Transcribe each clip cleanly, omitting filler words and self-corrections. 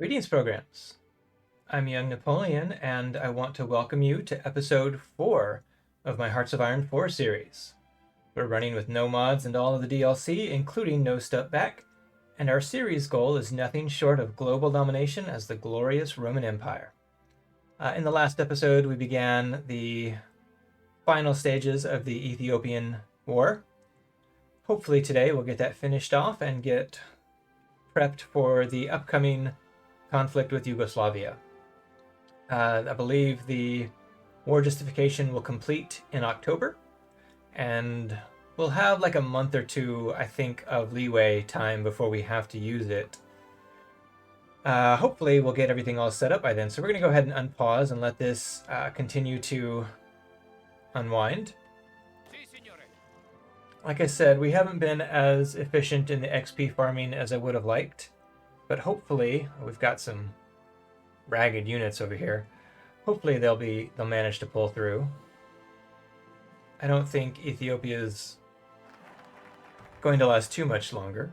Greetings, programs. I'm Young Napoleon, and I want to welcome you to episode 4 of my Hearts of Iron 4 series. We're running with no mods and all of the DLC, including No Step Back, and our series goal is nothing short of global domination as the glorious Roman Empire. In the last episode, we began the final stages of the Ethiopian War. Hopefully today we'll get that finished off and get prepped for the upcoming conflict with Yugoslavia. I believe the war justification will complete in October, and we'll have like a month or two, I think, of leeway time before we have to use it. Hopefully we'll get everything all set up by then. So we're going to go ahead and unpause and let this continue to unwind. Like I said, we haven't been as efficient in the XP farming as I would have liked, but hopefully we've got some ragged units over here. Hopefully they'll manage to pull through. I don't think Ethiopia's going to last too much longer.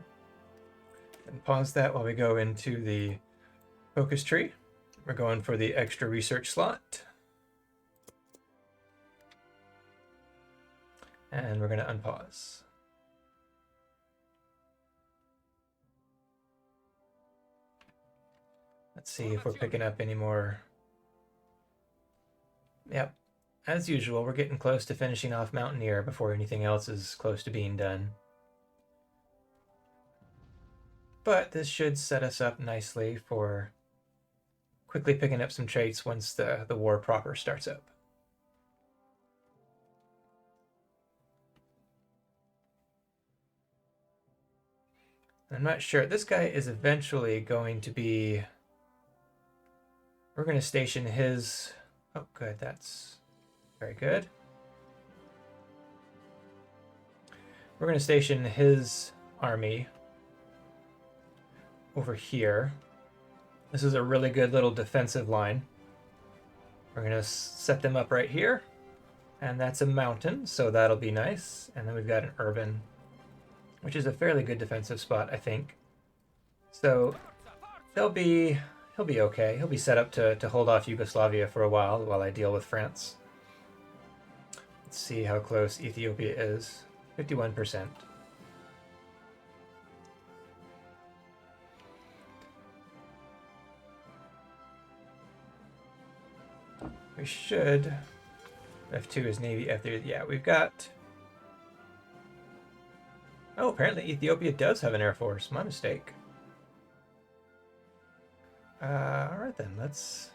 And pause that while we go into the focus tree. We're going for the extra research slot. And we're going to unpause. Let's see if we're picking up any more. Yep, as usual, we're getting close to finishing off Mountaineer before anything else is close to being done. But this should set us up nicely for quickly picking up some traits once the war proper starts up. I'm not sure. This guy is eventually going to be... We're going to station his... Oh, good. That's very good. We're going to station his army over here. This is a really good little defensive line. We're going to set them up right here. And that's a mountain, so that'll be nice. And then we've got an urban, which is a fairly good defensive spot, I think. So he'll be okay. He'll be set up to hold off Yugoslavia for a while I deal with France. Let's see how close Ethiopia is. 51%. We should... F2 is Navy, F3... Yeah, we've got... Oh, apparently Ethiopia does have an air force. My mistake. Alright then, let's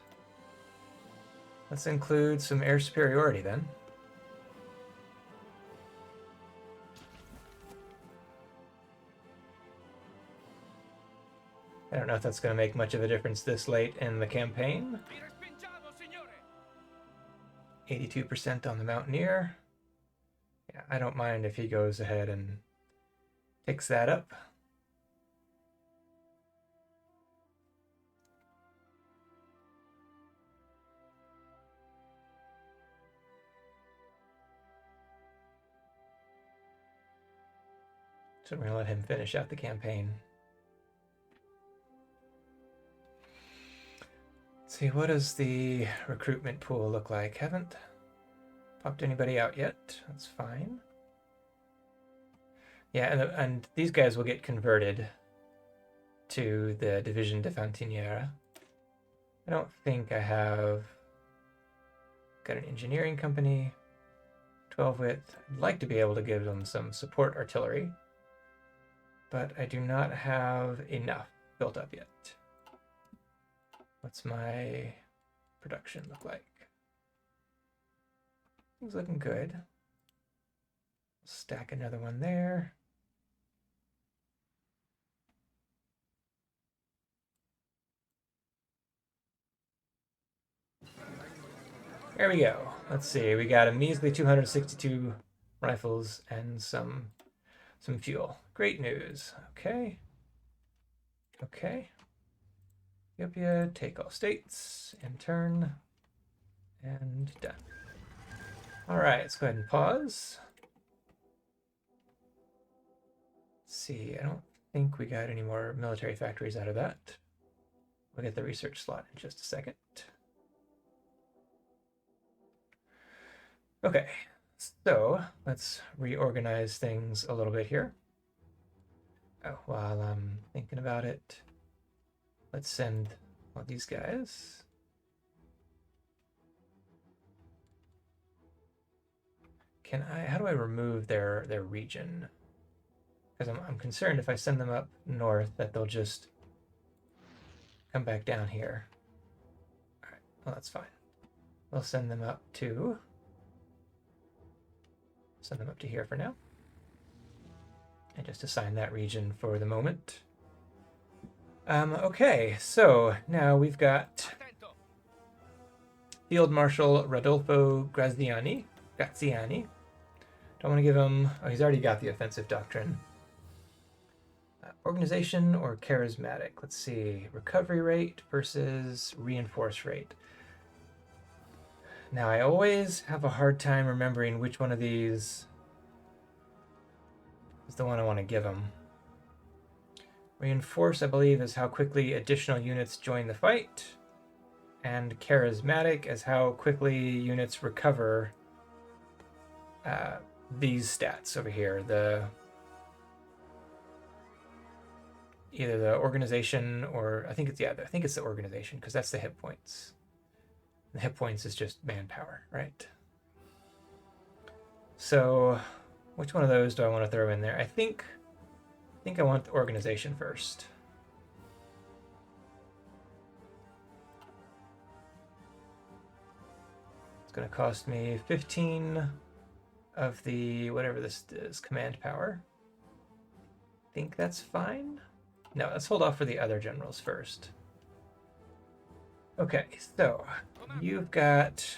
include some air superiority then. I don't know if that's going to make much of a difference this late in the campaign. 82% on the Mountaineer. Yeah, I don't mind if he goes ahead and picks that up. So we're going to let him finish out the campaign. Let's see, what does the recruitment pool look like? Haven't popped anybody out yet. That's fine. Yeah, and these guys will get converted to the Division de Fantiniera. I don't think I have got an engineering company. 12 width. I'd like to be able to give them some support artillery, but I do not have enough built up yet. What's my production look like? It's looking good. Stack another one there. There we go. Let's see. We got a measly 262 rifles and some fuel. Great news. Okay. Okay. Ethiopia, take all states, in turn, and done. All right, let's go ahead and pause. Let's see, I don't think we got any more military factories out of that. We'll get the research slot in just a second. Okay, so let's reorganize things a little bit here. Oh, while I'm thinking about it, let's send all these guys. How do I remove their region? Because I'm concerned if I send them up north that they'll just come back down here. All right, well, that's fine. We'll send them up to here for now. And just assign that region for the moment. Okay, so now we've got Field Marshal Rodolfo Graziani. Don't want to give him... Oh, he's already got the offensive doctrine. Organization or charismatic? Let's see. Recovery rate versus reinforce rate. Now, I always have a hard time remembering which one of these is the one I want to give him. Reinforce, I believe, is how quickly additional units join the fight. And charismatic is how quickly units recover these stats over here. Either the organization or I think it's the organization, because that's the hit points. The hit points is just manpower, right? So which one of those do I want to throw in there? I think I want the organization first. It's going to cost me 15 of the whatever this is, command power. I think that's fine. No, let's hold off for the other generals first. Okay, so you've got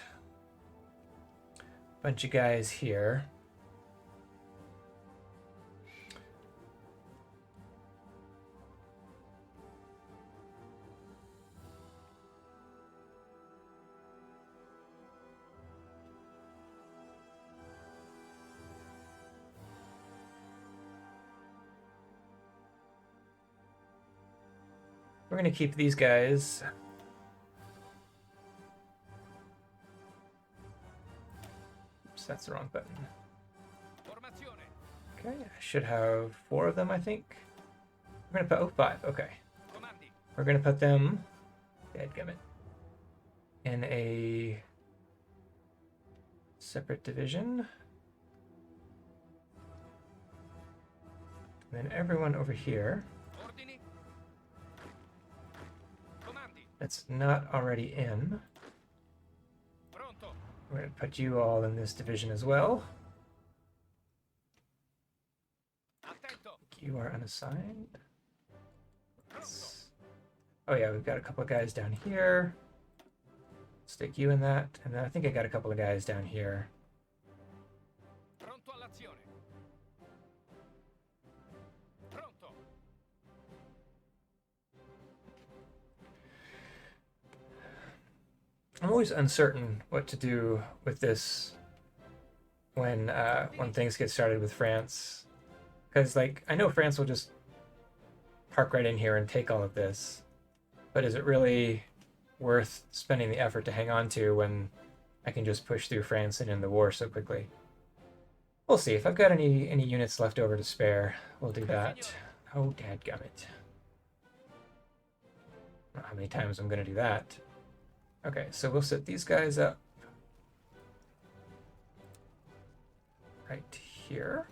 a bunch of guys here. We're going to keep these guys. Oops, that's the wrong button. Okay, I should have 4 of them, I think. We're going to put, 5, okay. We're going to put them, dadgummit, in a separate division. And then everyone over here that's not already in, we're going to put you all in this division as well. You are unassigned. Oh yeah, we've got a couple of guys down here. Stick you in that, and then I think I got a couple of guys down here. I'm always uncertain what to do with this when things get started with France, because like I know France will just park right in here and take all of this, but is it really worth spending the effort to hang on to when I can just push through France and end the war so quickly? We'll see. If I've got any units left over to spare, we'll do that. Oh, dadgummit. I don't know how many times I'm going to do that. Okay, so we'll set these guys up right here.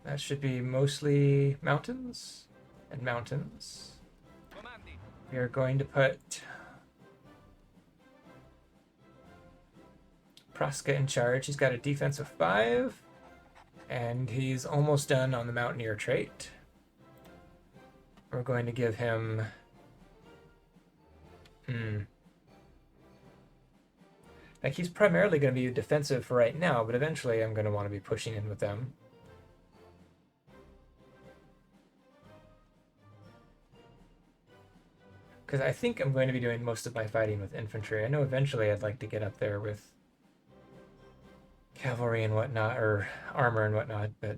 That should be mostly mountains and mountains. We are going to put Praska in charge. He's got a defense of 5, and he's almost done on the Mountaineer trait. We're going to give him... Like, he's primarily going to be defensive for right now, but eventually I'm going to want to be pushing in with them. Because I think I'm going to be doing most of my fighting with infantry. I know eventually I'd like to get up there with cavalry and whatnot, or armor and whatnot, but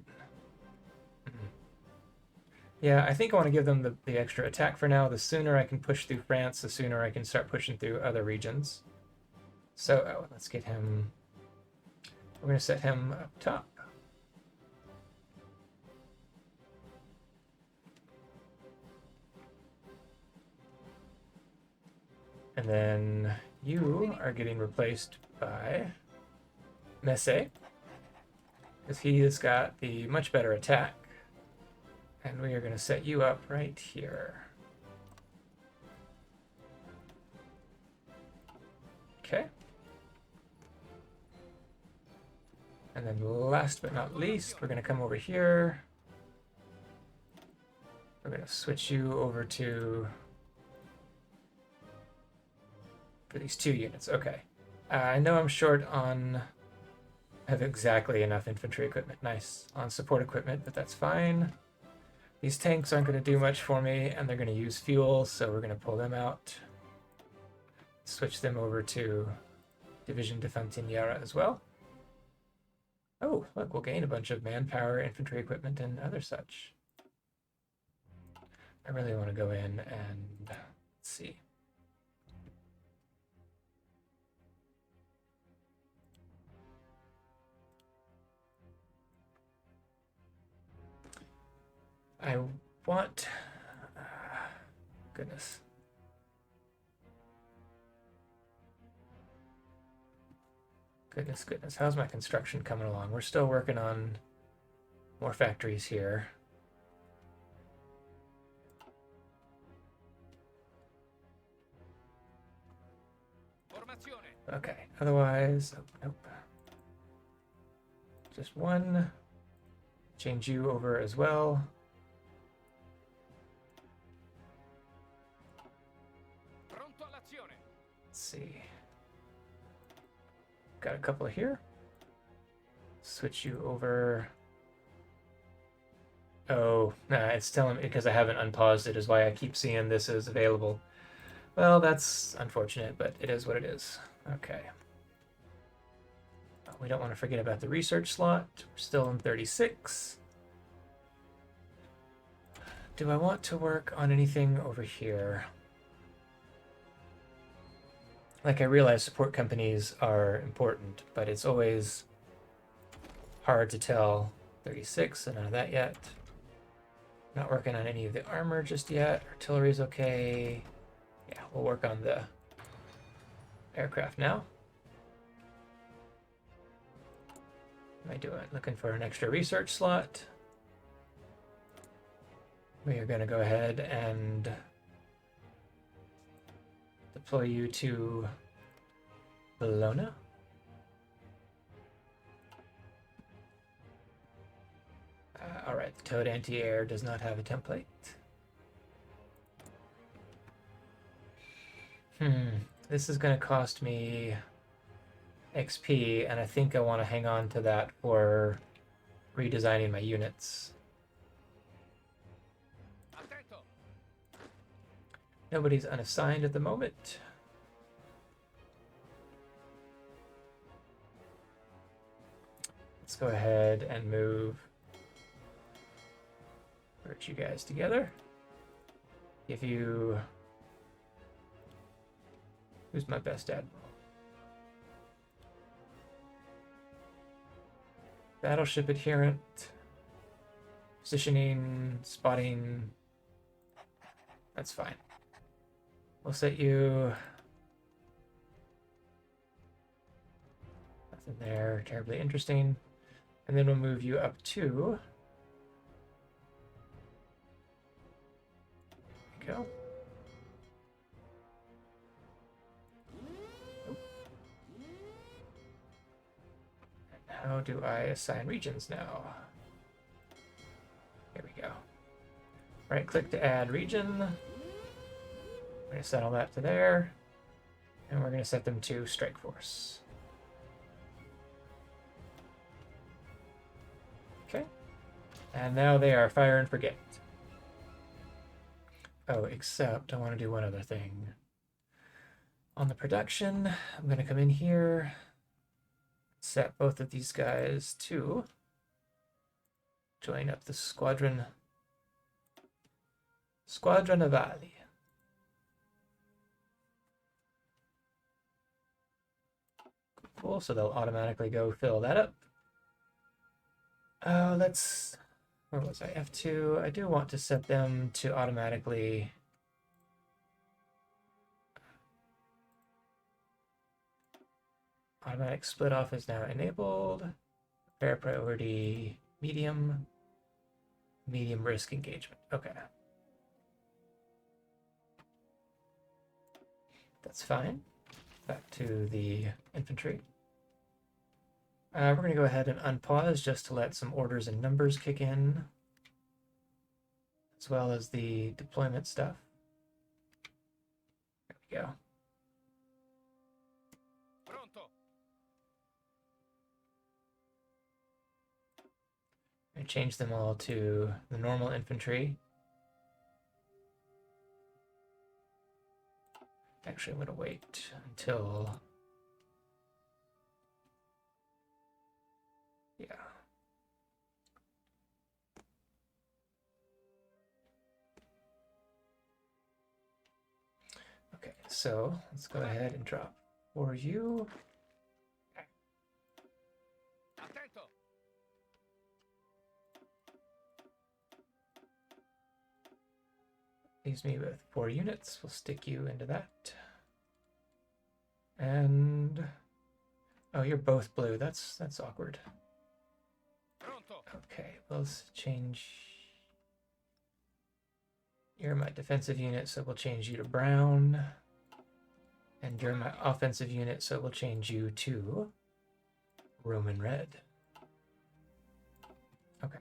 Yeah, I think I want to give them the extra attack for now. The sooner I can push through France, the sooner I can start pushing through other regions. So let's get him. We're going to set him up top. And then you are getting replaced by Messe, because he has got the much better attack. And we are going to set you up right here. Okay. And then last but not least, we're going to come over here. We're going to switch you over to... for these 2 units. Okay. I know I'm short on... I have exactly enough infantry equipment. Nice. On support equipment, but that's fine. These tanks aren't going to do much for me, and they're going to use fuel, so we're going to pull them out. Switch them over to Division de Fantiniera as well. Oh, look, we'll gain a bunch of manpower, infantry equipment, and other such. I really want to go in and let's see. I want... goodness. Goodness. How's my construction coming along? We're still working on more factories here. Okay, otherwise... oh, nope. Just one. Change you over as well. Let's see. Got a couple here. Switch you over. Oh, nah, it's telling me because I haven't unpaused it is why I keep seeing this as available. Well, that's unfortunate, but it is what it is. Okay. We don't want to forget about the research slot. We're still in 36. Do I want to work on anything over here? Like, I realize support companies are important, but it's always hard to tell. 36, so none of that yet. Not working on any of the armor just yet. Artillery's okay. Yeah, we'll work on the aircraft now. What am I doing? Looking for an extra research slot. We are going to go ahead and deploy you to Bologna. All right, the towed anti-air does not have a template. This is going to cost me XP, and I think I want to hang on to that for redesigning my units. Nobody's unassigned at the moment. Let's go ahead and move you guys together. Give you... who's my best admiral? Battleship adherent, positioning, spotting. That's fine. We'll set you... nothing there terribly interesting. And then we'll move you up to... there we go. How do I assign regions now? Here we go. Right click to add region. We're going to set all that to there. And we're going to set them to Strike Force. Okay. And now they are fire and forget. Oh, except I want to do one other thing. On the production, I'm going to come in here, set both of these guys to join up the squadron Squadra Navali. Cool, so they'll automatically go fill that up. Let's... Where was I? F2. I do want to set them to automatically... Automatic split off is now enabled. Fair priority, medium. Medium risk engagement. Okay. That's fine. Back to the infantry. We're going to go ahead and unpause just to let some orders and numbers kick in, as well as the deployment stuff. There we go. I change them all to the normal infantry. Actually, I'm going to wait until... Yeah. Okay, so let's go ahead and drop for you. Leaves me with 4 units. We'll stick you into that. And oh, you're both blue. That's awkward. Okay, we'll change. You're my defensive unit, so we'll change you to brown. And you're my offensive unit, so we'll change you to Roman red. Okay.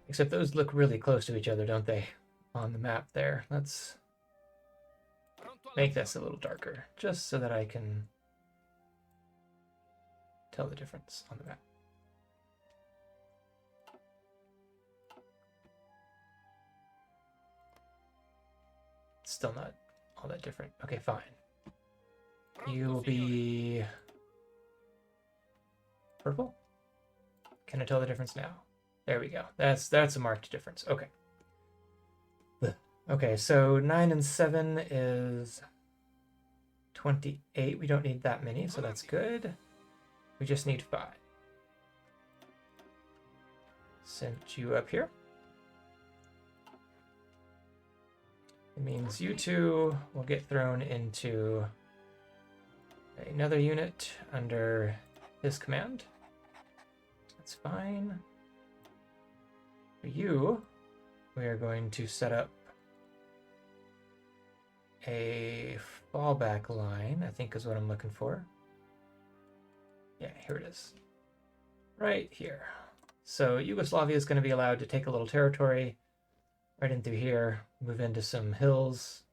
Except those look really close to each other, don't they? On the map there. Let's make this a little darker, just so that I can tell the difference on the map. It's still not all that different. Okay, fine. You will be purple? Can I tell the difference now? There we go. That's a marked difference. Okay. Okay, so 9 and 7 is 28. We don't need that many, so that's good. We just need 5. Send you up here. It means you two will get thrown into another unit under his command. That's fine. For you, we are going to set up a fallback line, I think is what I'm looking for. Yeah, here it is. Right here. So Yugoslavia is going to be allowed to take a little territory right in through here, move into some hills,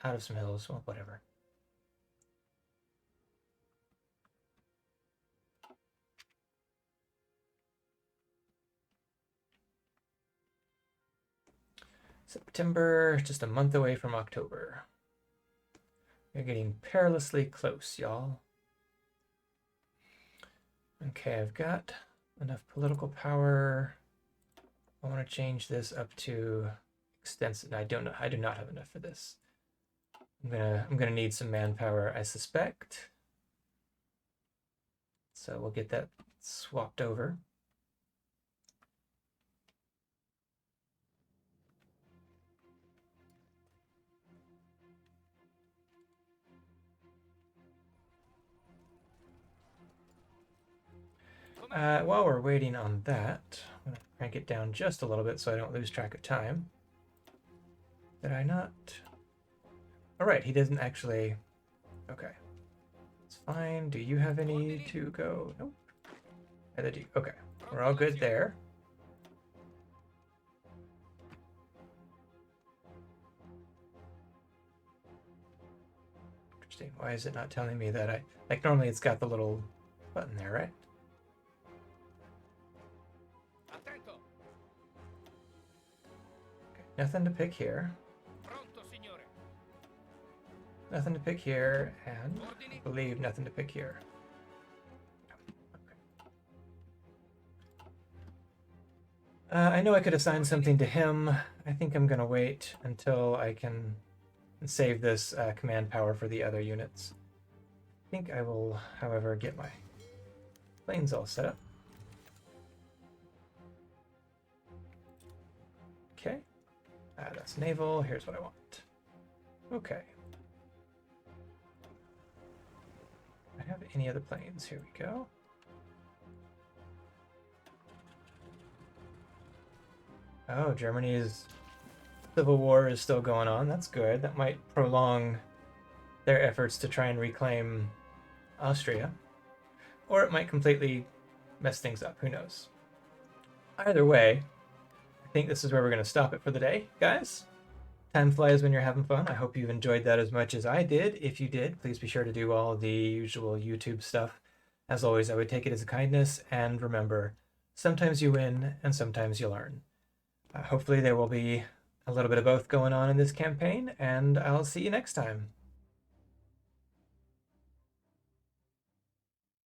out of some hills, well, whatever. September, just a month away from October. We're getting perilously close, y'all. Okay, I've got enough political power. I want to change this up to extensive. I do not have enough for this. I'm gonna need some manpower, I suspect. So we'll get that swapped over. While we're waiting on that, I'm going to crank it down just a little bit so I don't lose track of time. Did I not? All right, he doesn't actually... Okay. It's fine. Do you have any to go? Nope. Neither do you. Okay. We're all good there. Interesting. Why is it not telling me that I... Like, normally it's got the little button there, right? Nothing to pick here. Nothing to pick here, and I believe nothing to pick here. I know I could assign something to him. I think I'm going to wait until I can save this command power for the other units. I think I will, however, get my planes all set up. Okay. That's naval. Here's what I want. Okay. Do I have any other planes? Here we go. Oh, Germany's civil war is still going on. That's good. That might prolong their efforts to try and reclaim Austria. Or it might completely mess things up. Who knows? Either way, I think this is where we're going to stop it for the day, guys. Time flies when you're having fun. I hope you've enjoyed that as much as I did. If you did, please be sure to do all the usual YouTube stuff. As always, I would take it as a kindness. And remember, sometimes you win and sometimes you learn. Hopefully there will be a little bit of both going on in this campaign, and I'll see you next time.